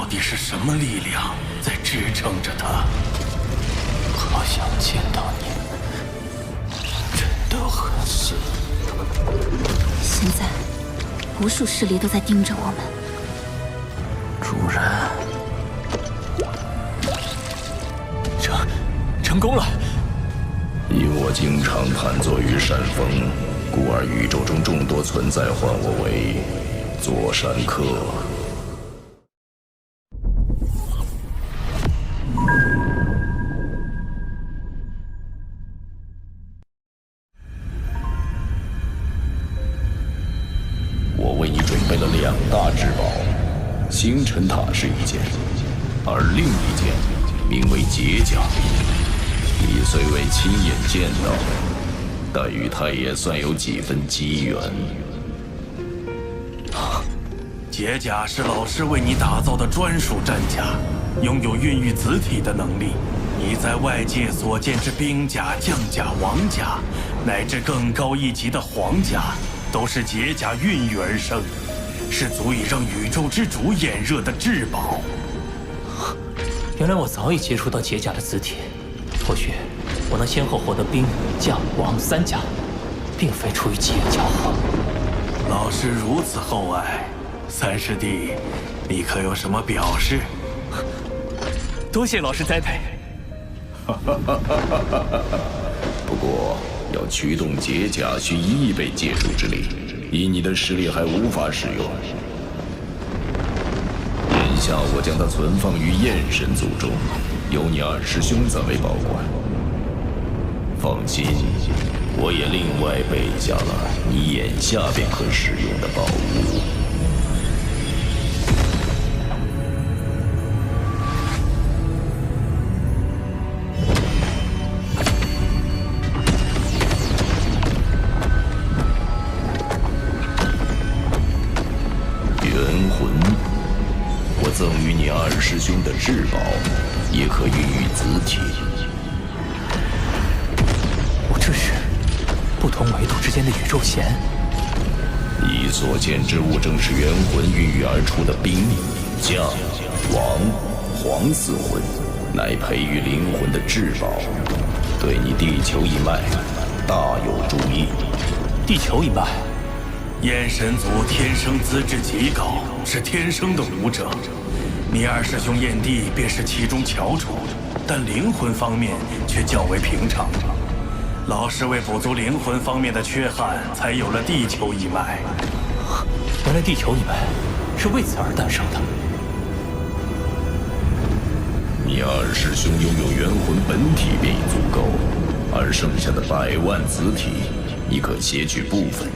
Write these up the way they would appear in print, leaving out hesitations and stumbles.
底是什么力量在支撑着他？好想见到你，真的很想。现在，无数势力都在盯着我们。主人，成功了！因我经常盘坐于山峰，故而宇宙中众多存在唤我为座山客。我为你准备了2大至宝，星辰塔是一件，而另一件名为解甲。你虽未亲眼见到，但与他也算有几分机缘。解甲是老师为你打造的专属战甲，拥有孕育子体的能力。你在外界所见之兵甲、将甲、王甲，乃至更高一级的皇甲，都是解甲孕育而生，是足以让宇宙之主眼热的至宝。原来我早已接触到解甲的子体。或许我能先后获得兵、将、王3甲，并非出于机缘巧合。老师如此厚爱，三师弟，你可有什么表示？多谢老师栽培。不过，要驱动解甲需1亿倍借助之力，以你的实力还无法使用。眼下我将它存放于焰神族中。由你2师兄暂为保管。放心，我也另外备下了你眼下便可使用的宝物。元魂，我赠予你2师兄的至宝。也可孕育子体。我这是不同维度之间的宇宙弦。你所见之物正是元魂孕育而出的兵、将、王、皇4魂，乃培育灵魂的至宝，对你地球一脉大有助益。地球一脉，焰神族天生资质极高，是天生的武者。你2师兄焰帝便是其中翘楚，但灵魂方面却较为平常。老师为补足灵魂方面的缺憾，才有了地球一脉。原来地球一脉是为此而诞生的。你2师兄拥有元魂本体便已足够，而剩下的100万子体，你可撷取部分，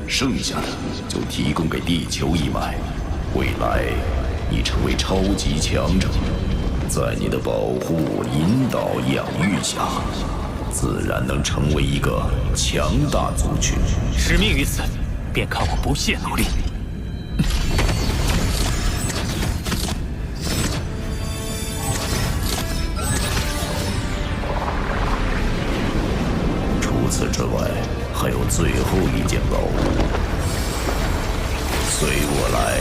剩下的就提供给地球一脉。未来你成为超级强者，在你的保护、引导、养育下，自然能成为一个强大族群。使命于此，便看我不懈努力。除此之外，还有最后一件宝物，随我来。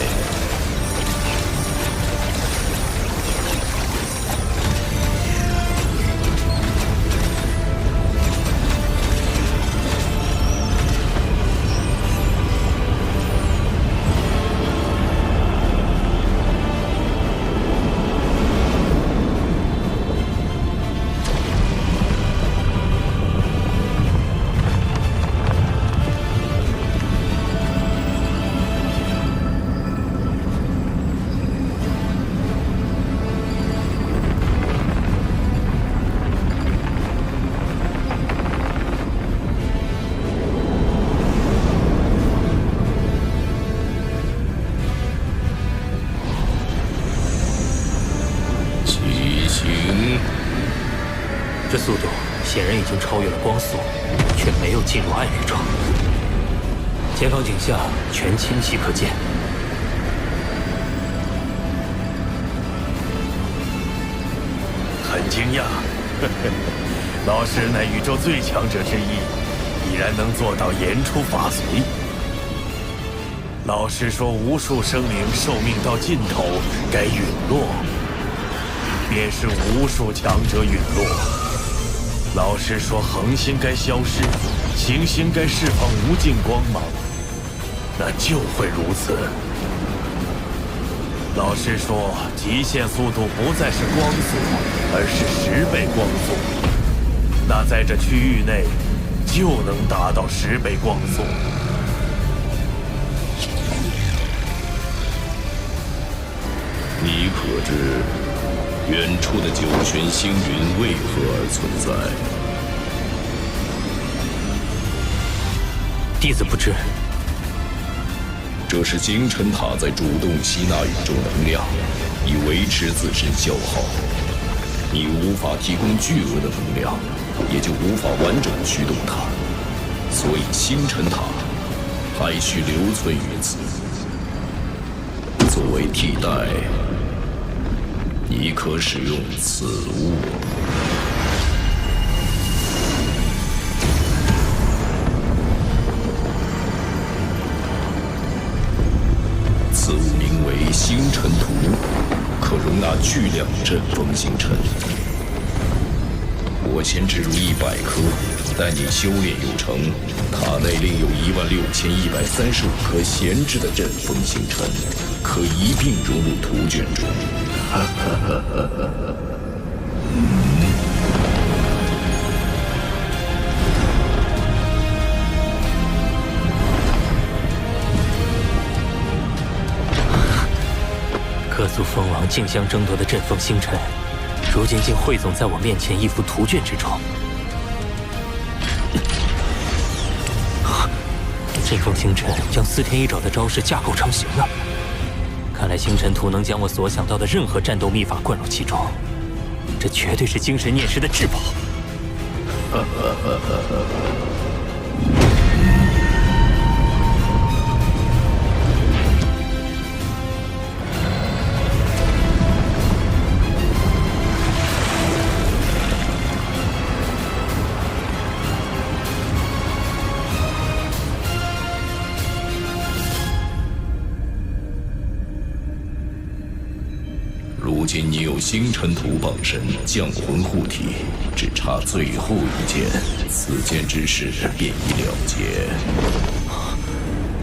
这速度显然已经超越了光速，却没有进入暗宇宙。前方景象全清晰可见。很惊讶，老师乃宇宙最强者之一，已然能做到言出法随。老师说，无数生灵寿命到尽头该陨落，便是无数强者陨落。老师说，恒星该消逝，行星该释放无尽光芒，那就会如此。老师说，极限速度不再是光速，而是10倍光速。那在这区域内，就能达到10倍光速。你可知远处的九玄星云为何而存在？弟子不知。这是星辰塔在主动吸纳宇宙能量，以维持自身消耗。你无法提供巨额的能量，也就无法完整驱动它。所以星辰塔还需留存于此。作为替代，你可使用此物。此物名为星辰图，可容纳巨量阵风星辰。我先置入100颗，待你修炼有成，塔内另有16135颗闲置的阵风星辰，可一并融入图卷中。各族蜂王竞相争夺的阵风星辰，如今竟汇总在我面前一幅图卷之中。阵风星辰将司天一爪的招式架构成型了。看来星辰图能将我所想到的任何战斗秘法灌入其中，这绝对是精神念师的至宝。如今你有星辰图傍身，降魂护体，只差最后一剑，此剑之事便已了结。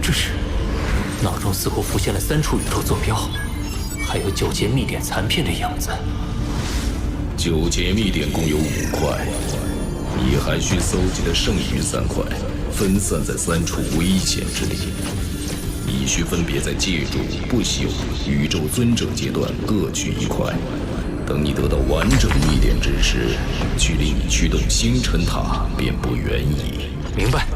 这是，脑中似乎浮现了3处宇宙坐标，还有9节秘典残片的影子。9节秘典共有5块，你还需搜集的剩余3块，分散在3处危险之地。你需分别在戒主、不朽、宇宙尊者阶段各取1块。等你得到完整秘典之时，距离你驱动星辰塔便不远矣。明白。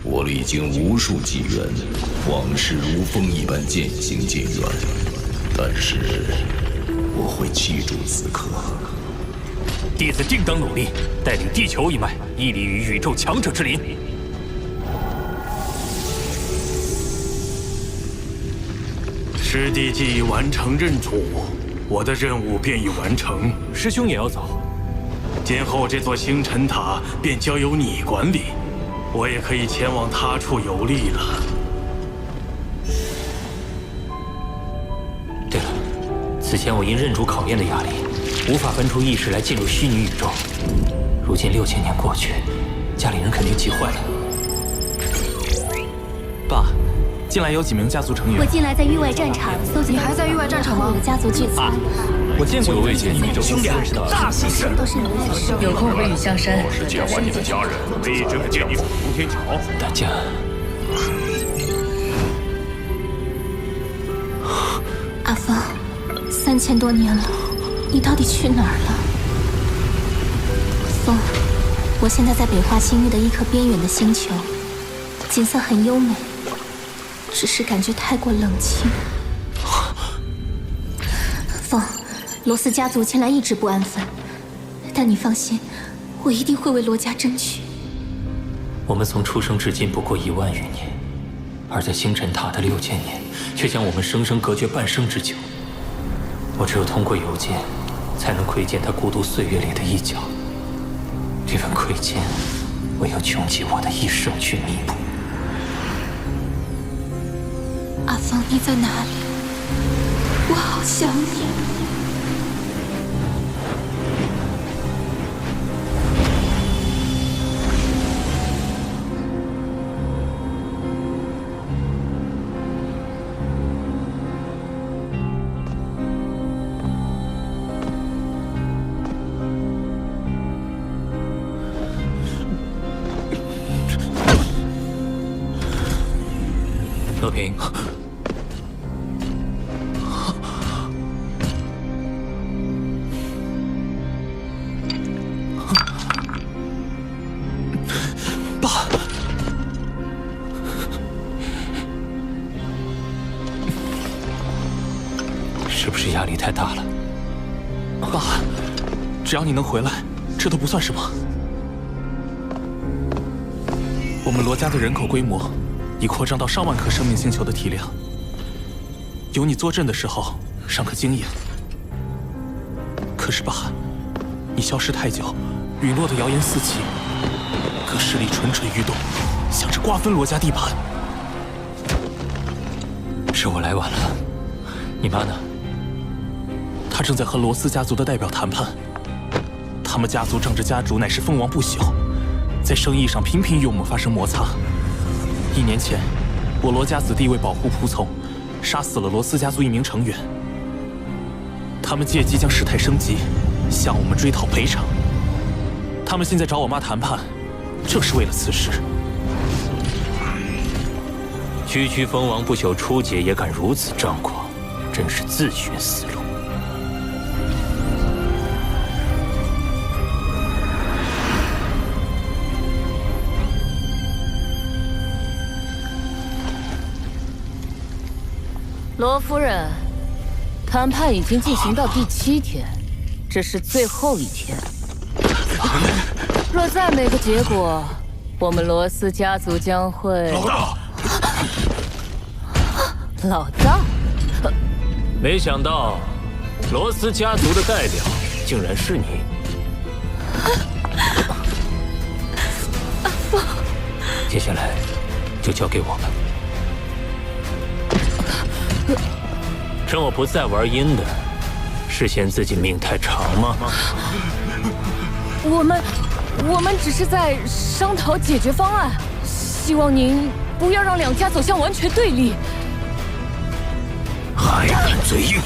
我历经无数纪元，往事如风一般渐行渐远，但是我会记住此刻。弟子定当努力，带领地球一脉屹立于宇宙强者之林。师弟既已完成任主，我的任务便已完成。师兄也要走，今后这座星辰塔便交由你管理。我也可以前往他处游历了。对了，此前我因认主考验的压力，无法分出意识来进入虚拟宇宙。如今6000年过去，家里人肯定急坏了。爸，近来有几名家族成员。我近来在域外战场搜集。你还在域外战场吗？我的家族聚餐。我见过一位见宇宙兄弟，大喜事，都是你的。有空回雨香山。我是见完你的家人，唯一真不见你府通天桥。大家，阿峰，3000多年了，你到底去哪儿了？风，我现在在北化星域的一颗边远的星球，景色很优美，只是感觉太过冷清。风，罗斯家族前来一直不安分，但你放心，我一定会为罗家争取。我们从出生至今不过1万余年，而在星辰塔的6000年，却将我们生生隔绝半生之久。我只有通过邮件，才能窥见他孤独岁月里的一角。这份窥见，我要穷尽我的一生去弥补。阿峰，你在哪里？我好想你。乐平，爸，是不是压力太大了？爸，只要你能回来，这都不算什么。我们罗家的人口规模已扩张到上万颗生命星球的体量。有你坐镇的时候，尚可经营。可是爸，你消失太久，陨落的谣言四起，各势力蠢蠢欲动，想着瓜分罗家地盘。是我来晚了，你妈呢？他正在和罗斯家族的代表谈判。他们家族仗着家主乃是封王不朽，在生意上频频与我们发生摩擦。1年前，我罗家子弟为保护仆从，杀死了罗斯家族1名成员。他们借机将事态升级，向我们追讨赔偿。他们现在找我妈谈判，正是为了此事。区区封王不朽初阶也敢如此张狂，真是自寻死路。罗夫人，谈判已经进行到第7天，这是最后一天。若再没个结果，我们罗斯家族将会……老大，老大，没想到罗斯家族的代表竟然是你。接下来就交给我们。趁我不再玩阴的，是嫌自己命太长吗？我们只是在商讨解决方案，希望您不要让两家走向完全对立。还敢嘴硬！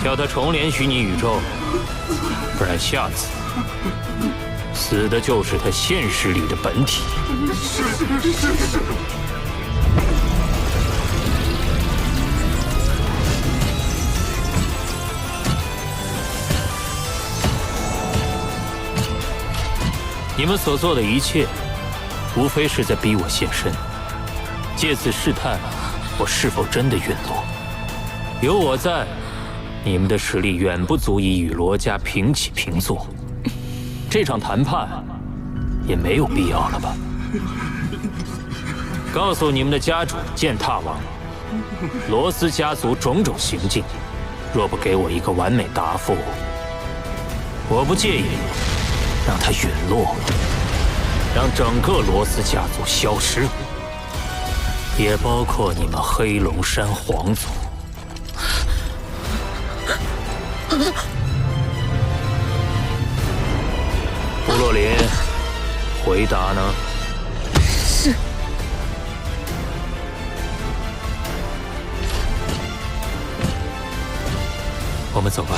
叫他重连虚拟宇宙，不然下次死的就是他现实里的本体。你们所做的一切，无非是在逼我现身，借此试探我是否真的陨落。有我在，你们的实力远不足以与罗家平起平坐。这场谈判也没有必要了吧？告诉你们的家主践踏王，罗斯家族种种行径，若不给我一个完美答复，我不介意让他陨落，让整个罗斯家族消失，也包括你们黑龙山皇族。布洛林，回答呢？是。我们走吧。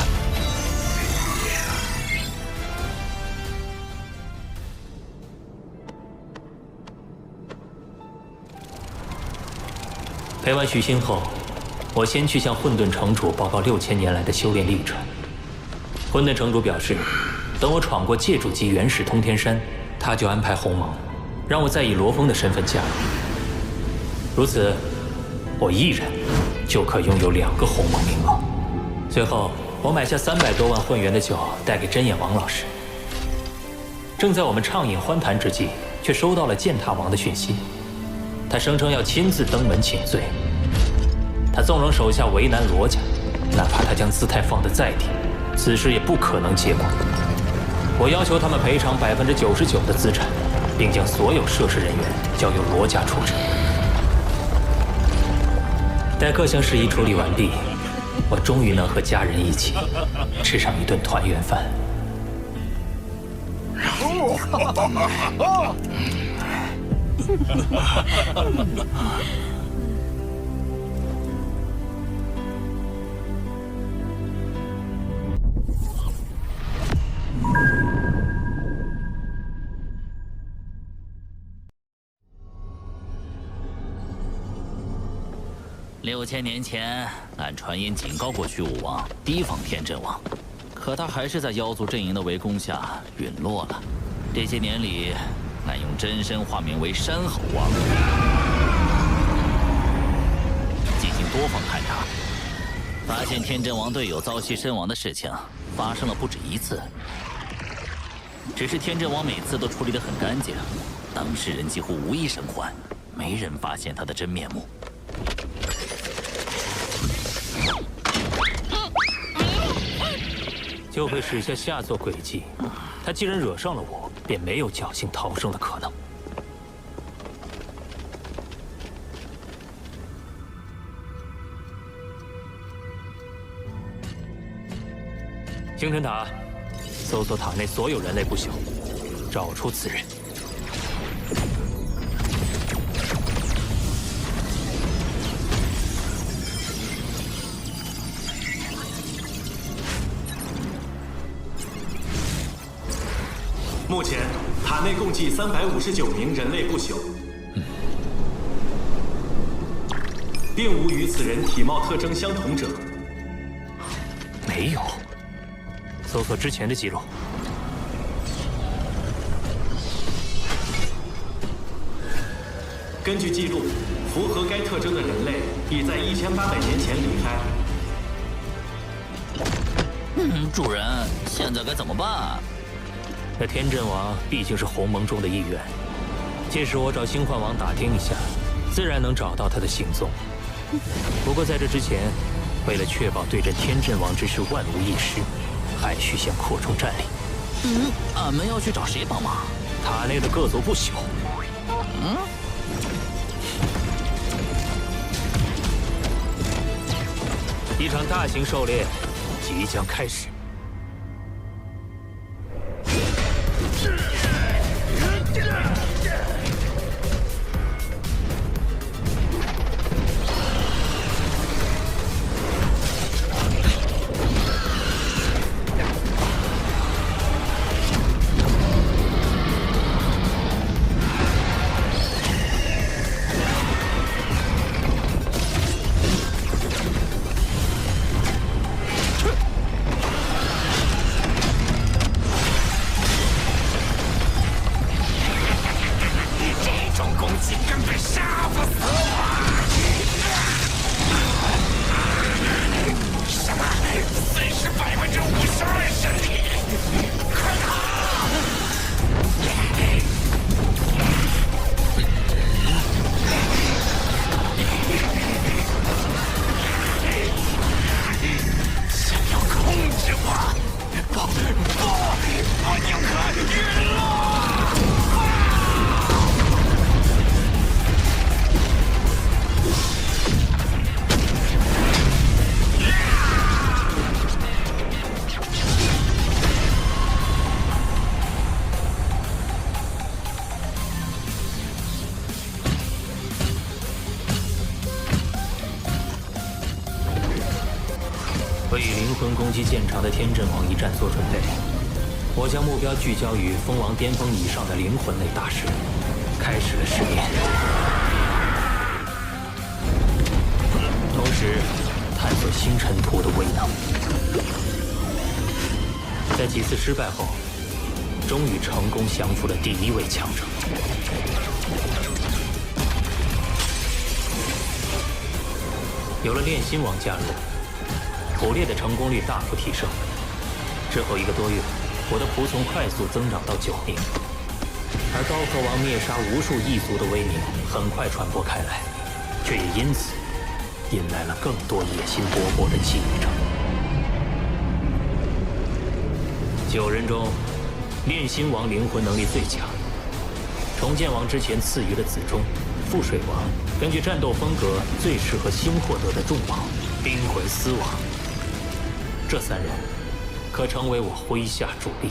陪完许昕后，我先去向混沌城主报告6000年来的修炼历程。混沌城主表示，等我闯过界主级原始通天山，他就安排鸿蒙，让我再以罗峰的身份加入。如此，我一人就可拥有2个鸿蒙名额。随后，我买下300多万混元的酒，带给真眼王老师。正在我们畅饮欢谈之际，却收到了践踏王的讯息。他声称要亲自登门请罪。他纵容手下为难罗家，哪怕他将姿态放得再低，此事也不可能结果。我要求他们赔偿99%的资产，并将所有涉事人员交由罗家处置。待各项事宜处理完毕，我终于能和家人一起吃上一顿团圆饭。6000年前，俺传音警告过虚武王提防天震王，可他还是在妖族阵营的围攻下陨落了。这些年里，俺用真身化名为山吼王，进行多方勘查，发现天震王队友遭袭身亡的事情发生了不止一次。只是天震王每次都处理得很干净，当事人几乎无一生还，没人发现他的真面目。就会使下下作诡计。他既然惹上了我，便没有侥幸逃生的可能。星辰塔，搜索塔内所有人类不朽，找出此人。目前塔内共计359名人类不朽，并无与此人体貌特征相同者。没有。搜索之前的记录。根据记录，符合该特征的人类已在1800年前离开。主人，现在该怎么办？那天震王毕竟是鸿蒙中的一员，届时我找星幻王打听一下，自然能找到他的行踪。不过在这之前，为了确保对阵天震王之事万无一失，还需先扩充战力。俺们要去找谁帮忙？塔内的各族不朽。一场大型狩猎即将开始。为与灵魂攻击见长的天震王一战做准备，我将目标聚焦于封王巅峰以上的灵魂类大师，开始了试炼，同时探索星辰图的威能。在几次失败后，终于成功降服了第1位强者。有了炼心王加入，捕猎的成功率大幅提升。之后1个多月，我的仆从快速增长到9名，而刀河王灭杀无数异族的威名很快传播开来，却也因此引来了更多野心勃勃的觊觎者。9人中，炼心王灵魂能力最强，重建王之前赐予了子忠。覆水王根据战斗风格最适合新获得的重宝冰魂丝王，这3人可成为我麾下主力。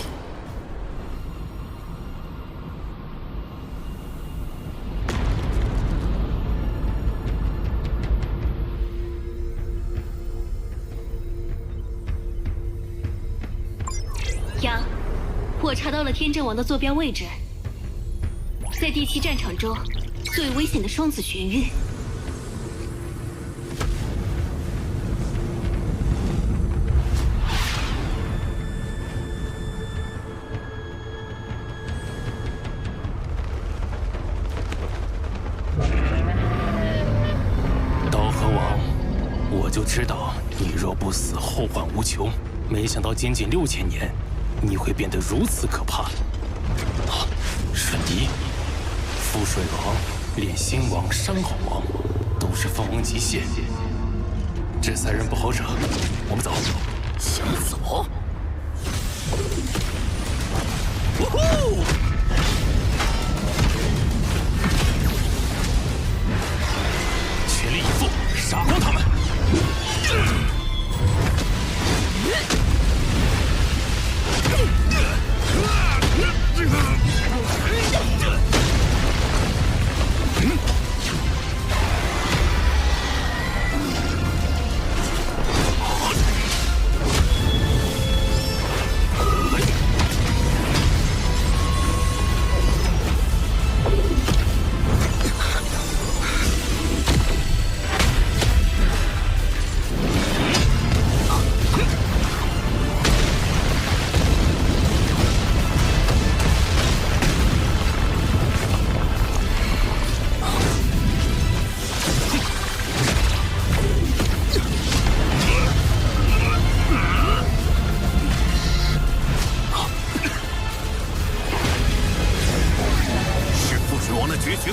杨，我查到了天阵王的坐标位置，在第7战场中最危险的双子玄域。刀河王，我就知道你若不死，后患无穷。没想到仅仅6000年，你会变得如此可怕。啊，瞬移、覆水王、炼心王、山海王，都是凤凰极限。这3人不好惹，我们走。想走？呜呼！全力以赴，杀光他们！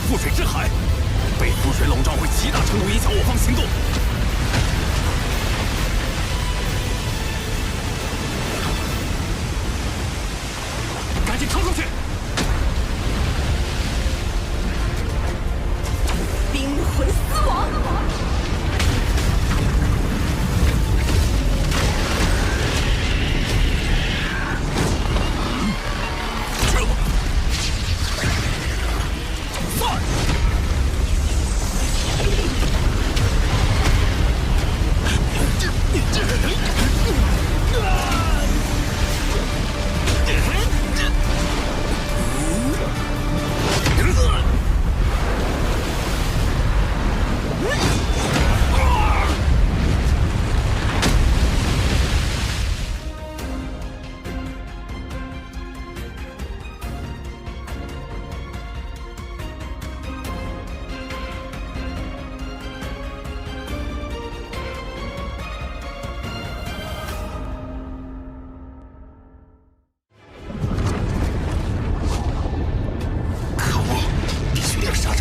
覆水之海，被覆水笼罩会极大程度影响我方行动。赶紧冲出去！冰魂丝王。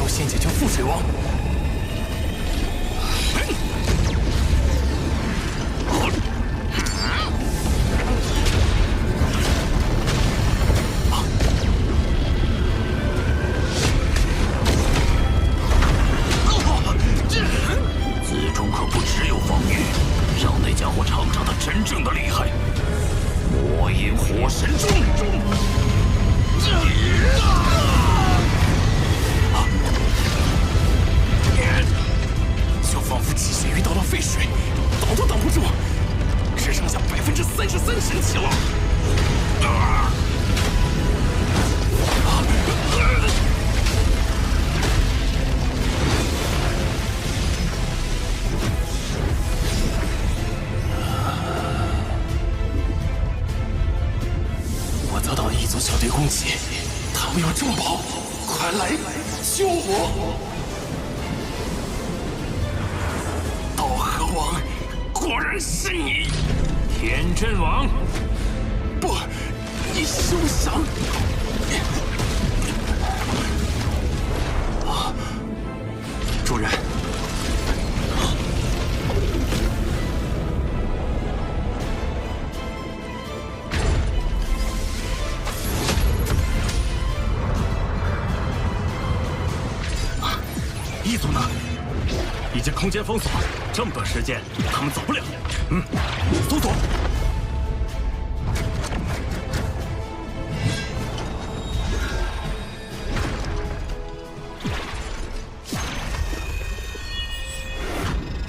先解决覆水王。子忠可不只有防御，让那家伙尝尝他真正的厉害。魔音火神钟。就仿佛机械遇到了废水，挡都挡不住，只剩下33%神奇了。我遭到异族小队攻击，他们有重宝，快来救我！道河王果然然是你，天阵王！不，你休想！主人，一族呢？已经空间封锁，这么短时间他们走不了。搜索。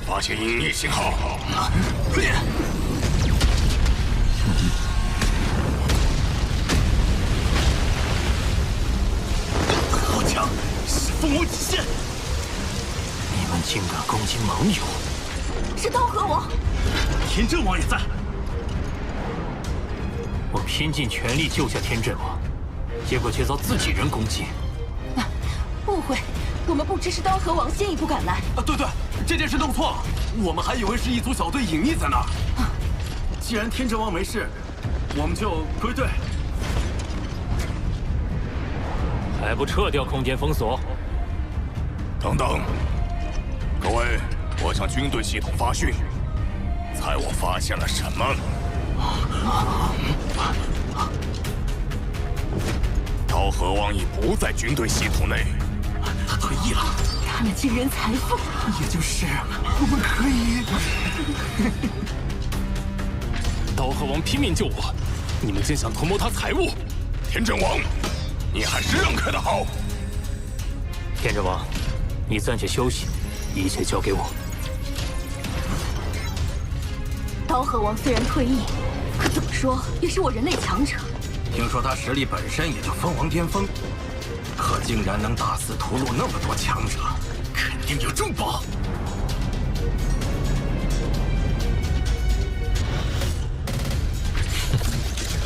发现隐匿信号。好强，是凤凰极限！你们竟敢攻击盟友！是刀河王，天阵王也在。我拼尽全力救下天阵王，结果却遭自己人攻击。误会，我们不知是刀河王先一步赶来。对，这件事弄错了，我们还以为是一组小队隐匿在那儿。既然天阵王没事，我们就归队。还不撤掉空间封锁？等等，各位，我向军队系统发讯，猜我发现了什么？刀河王已不在军队系统内，他退役了。他们惊人财富，也就是我们可以。刀河王拼命救我，你们竟想图谋他财物？天阵王，你还是让开的好。天阵王，你暂且休息，一切交给我。刀河王虽然退役，可怎么说也是我人类强者。听说他实力本身也就凤凰巅峰，可竟然能大肆屠戮那么多强者，肯定有重宝。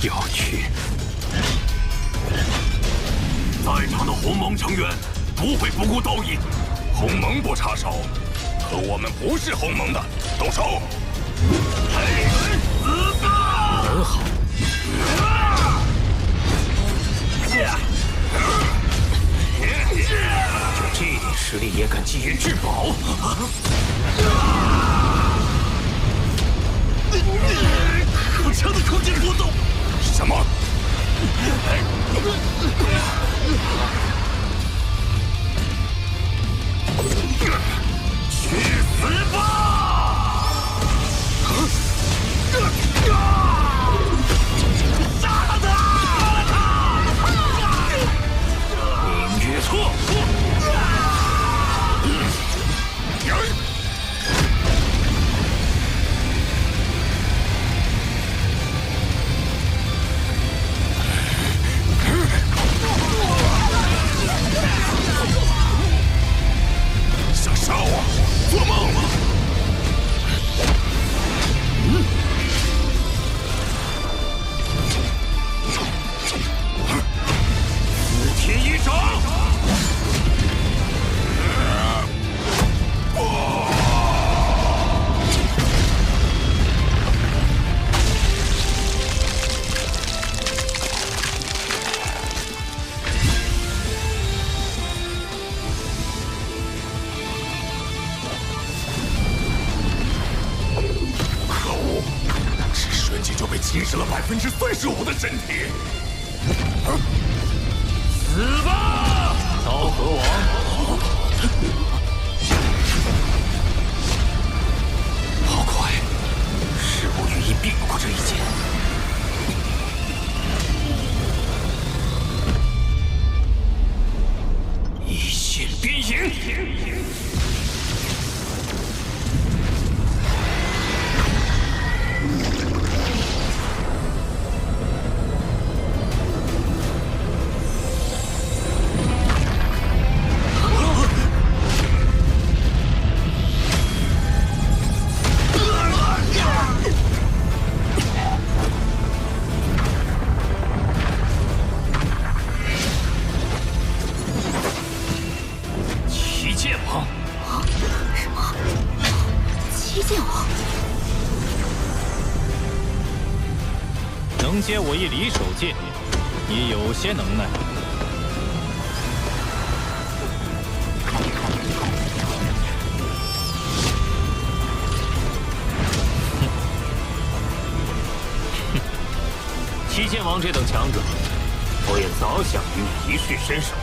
有趣。在场的鸿蒙成员不会不顾道义，鸿蒙不插手，可我们不是鸿蒙的，动手！黑人死吧！很好。就这点实力也敢觊觎至宝？好强的空间波动！什么？去死吧！杀他！明月错。想杀我？做梦吗？四天一掌！可恶！只瞬间就被侵蚀了35%的身体。死吧，刀河王！好快，事不予以避过这一劫。一线边影。迎接我一离手剑，你有些能耐。七剑王这等强者，我也早想与你一试身手。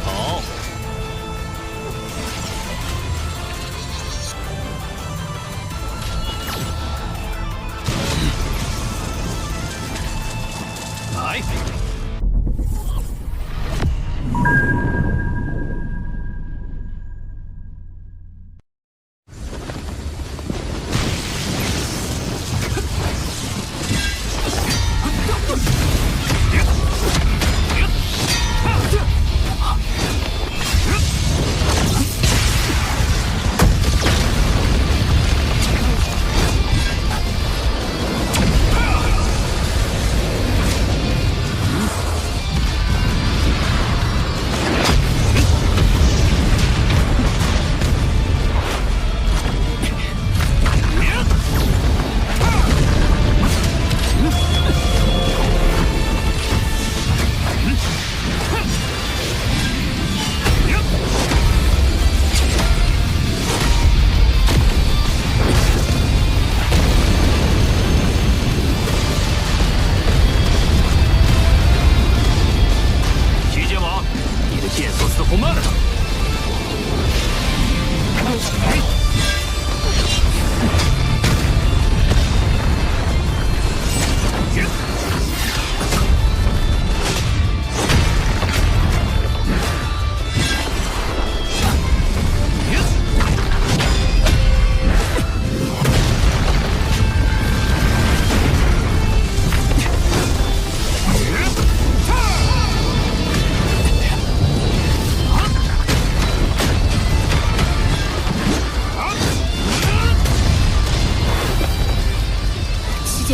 好。来。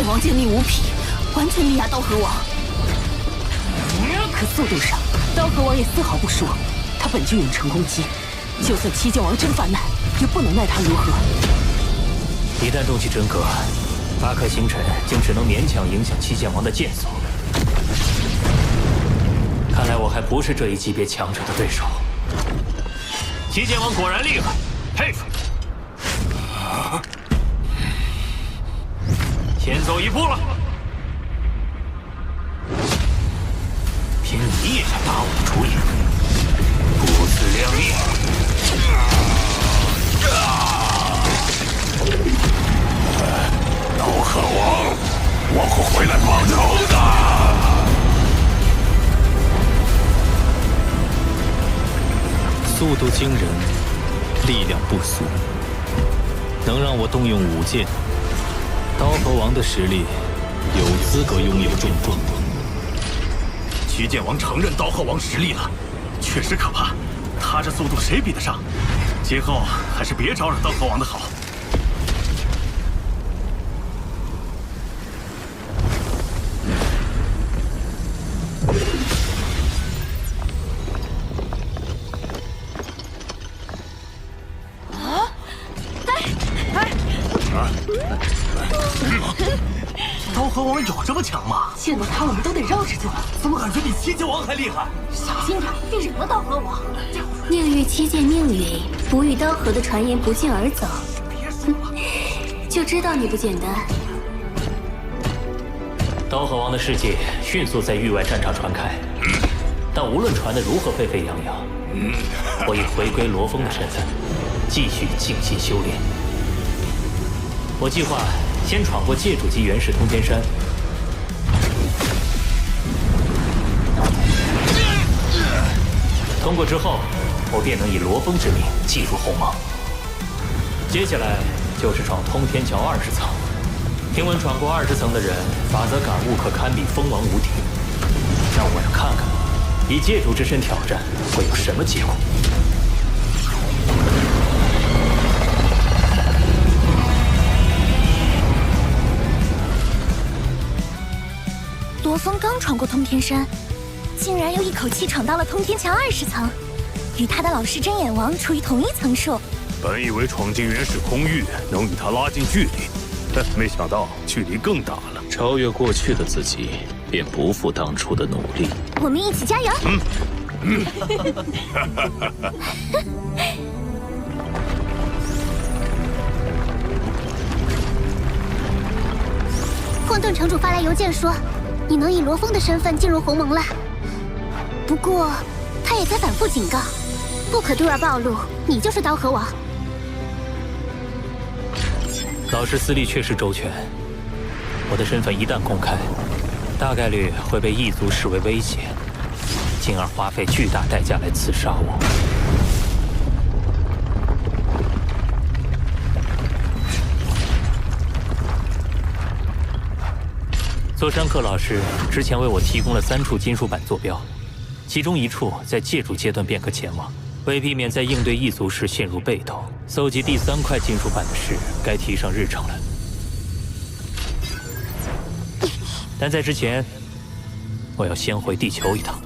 王剑力无匹，完全力压刀河王。可速度上，刀河王也丝毫不输。他本就远程攻击，就算七剑王真犯难，也不能奈他如何。一旦动起真格，8颗星辰竟只能勉强影响七剑王的剑速。看来我还不是这一级别强者的对手。七剑王果然厉害，佩服。先走一步了，凭你也想打我的主意，不自量力！刀河王，我会回来报仇的。速度惊人，力量不俗，能让我动用武剑。刀河王的实力，有资格拥有重装。七剑王承认刀河王实力了，确实可怕。他这速度谁比得上？今后还是别招惹刀河王的好。刀河王有这么强吗？见到他我们都得绕着走。怎么感觉比七剑王还厉害？小心点，别惹了刀河王。宁与七剑命运，不与刀河的传言不胫而走。就知道你不简单。刀河王的事迹迅速在域外战场传开，但无论传得如何沸沸扬扬，我以回归罗峰的身份，继续静心修炼。我计划先闯过界主级元始通天山，通过之后，我便能以罗峰之名进入鸿蒙。接下来就是闯通天桥20层。听闻闯过20层的人，法则感悟可堪比封王无敌。让我要看看，以界主之身挑战会有什么结果。罗峰刚闯过通天山，竟然又一口气闯到了通天桥20层，与他的老师睁眼王处于同一层数。本以为闯进元始空域能与他拉近距离，但没想到距离更大了。超越过去的自己，便不负当初的努力。我们一起加油！混沌城主发来邮件说，你能以罗峰的身份进入鸿蒙了。不过，他也在反复警告，不可对外暴露，你就是刀河王。老师思虑确实周全，我的身份一旦公开，大概率会被异族视为威胁，进而花费巨大代价来刺杀我。座山客老师之前为我提供了3处金属板坐标，其中1处在借助阶段便可前往。为避免在应对异族时陷入被动，搜集第3块金属板的事该提上日程了。但在之前，我要先回地球一趟。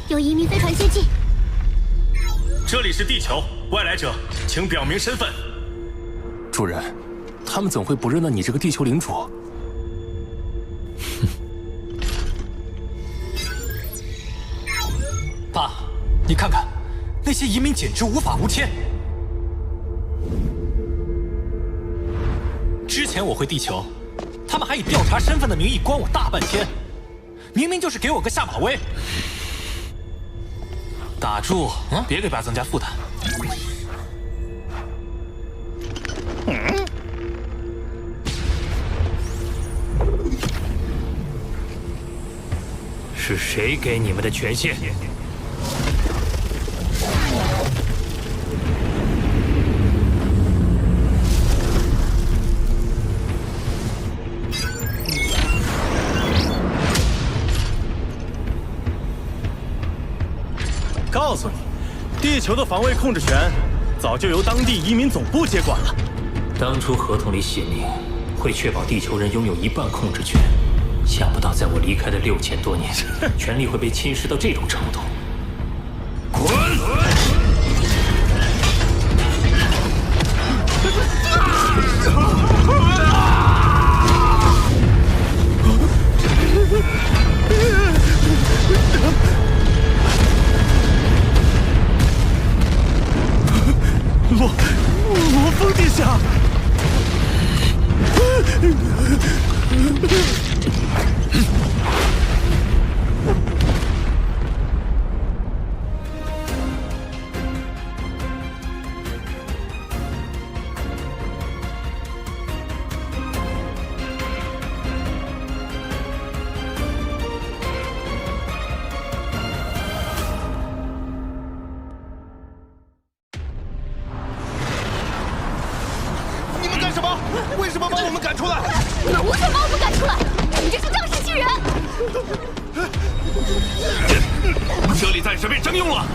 有移民飞船接近。这里是地球，外来者，请表明身份。主人，他们怎会不认得你这个地球领主？爸，你看看，那些移民简直无法无天。之前我回地球，他们还以调查身份的名义关我大半天，明明就是给我个下马威。打住，别给爸增加负担。是谁给你们的权限？告诉你，地球的防卫控制权早就由当地移民总部接管了。当初合同里写明会确保地球人拥有1半控制权，想不到在我离开的6000多年，权力会被侵蚀到这种程度。滚！罗峰殿下，为什么把我们赶出来？你们无权把我们赶出来！你这是仗势欺人！这里暂时被征用了。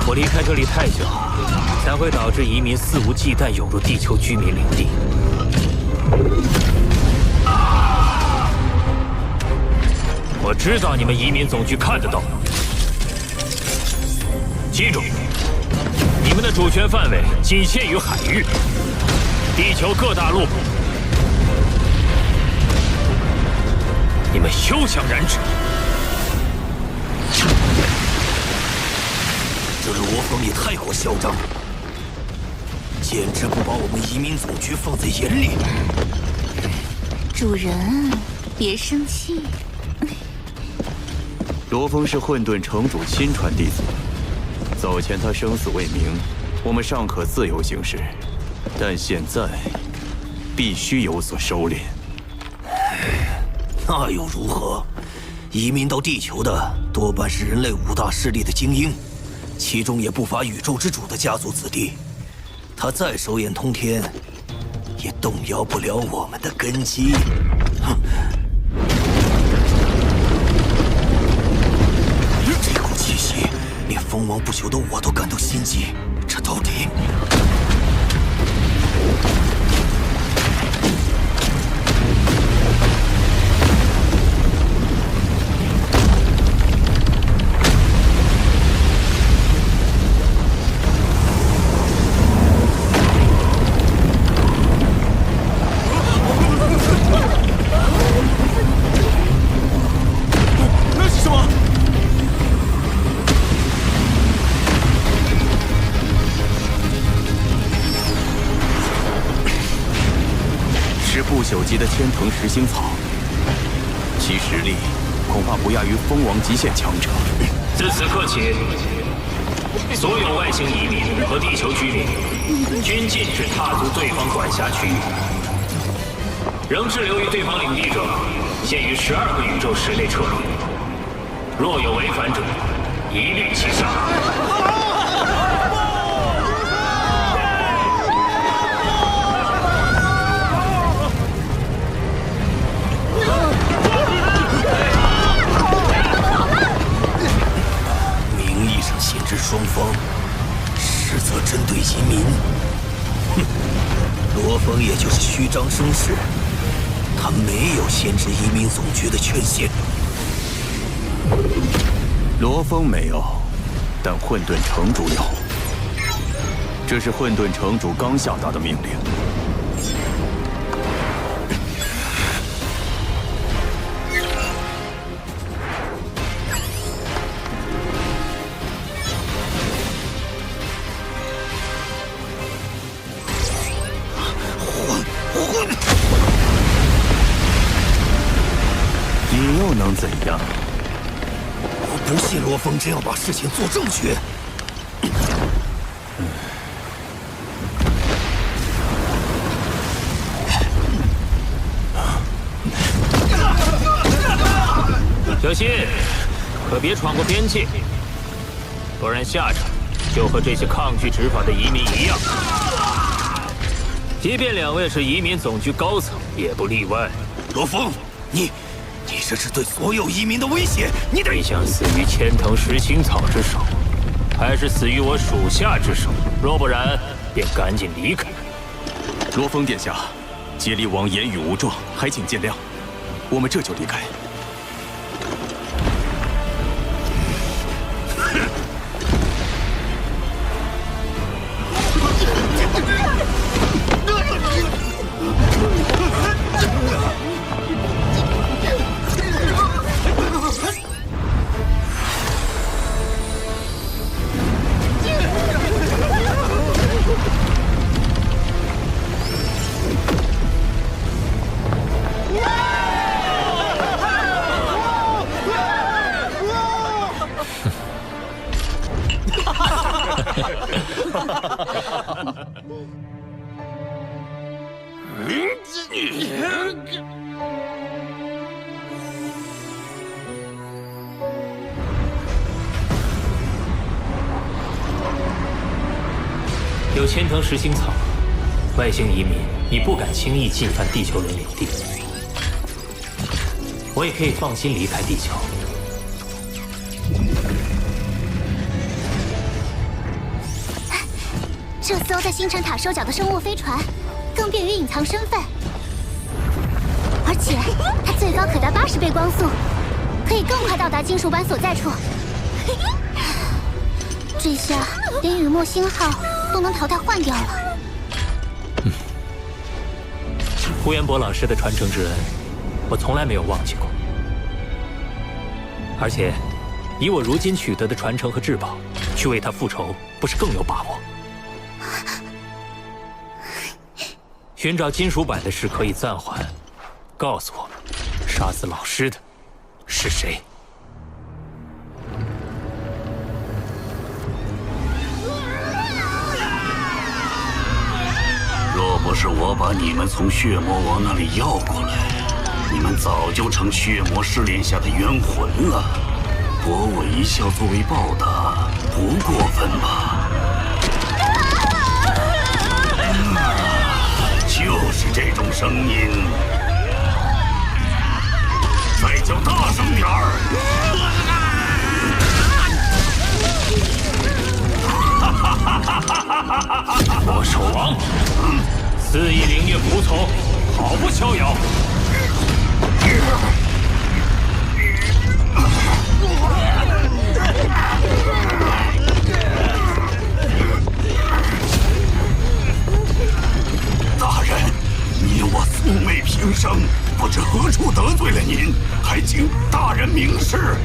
我离开这里太久，才会导致移民肆无忌惮涌入地球居民领地。我知道你们移民总局看得到，记住，你们的主权范围仅限于海域，地球各大陆，你们休想染指。这罗峰也太过嚣张了，简直不把我们移民总局放在眼里。主人，别生气。罗峰是混沌城主亲传弟子，早前他生死未明，我们尚可自由行事，但现在必须有所收敛。那又如何？移民到地球的多半是人类5大势力的精英。其中也不乏宇宙之主的家族子弟，他再手眼通天，也动摇不了我们的根基。哼！这股气息，连封王不朽的我都感到心悸。这到底……不朽级的千藤实心草，其实力恐怕不亚于封王极限强者。自此刻起，所有外星移民和地球居民均禁止踏足对方管辖区域，仍滞留于对方领地者，限于12个宇宙时内撤离。若有违反者，一律击杀。限制双方，实则针对移民。哼，罗峰也就是虚张声势，他没有限制移民总局的权限。罗峰没有，但混沌城主有。这是混沌城主刚下达的命令。你又能怎样？我不信罗峰真要把事情做正确。小心，可别闯过边界，不然下场就和这些抗拒执法的移民一样。即便2位是移民总局高层，也不例外。罗峰，你这是对所有移民的威胁，你得想死于千藤实心草之手，还是死于我属下之手？若不然，便赶紧离开。罗峰殿下，接力王言语无状，还请见谅。我们这就离开。有千藤实心草，外星移民你不敢轻易进犯地球人领地，我也可以放心离开地球。这艘在星辰塔收缴的生物飞船，更便于隐藏身份，而且它最高可达80倍光速，可以更快到达金属板所在处。这下连雨墨星号都能淘汰换掉了。胡元博老师的传承之恩，我从来没有忘记过。而且，以我如今取得的传承和至宝，去为他复仇，不是更有把握？寻找金属板的事可以暂缓，告诉我，杀死老师的是谁？若不是我把你们从血魔王那里要过来，你们早就成血魔试炼下的冤魂了。博我一笑作为报答，不过分吧？就就是这种声音。再叫大声点儿！魔兽王，肆意凌虐仆从，毫不逍遥。大人，你我素昧平生，不知何处得罪了您，还请大人明示。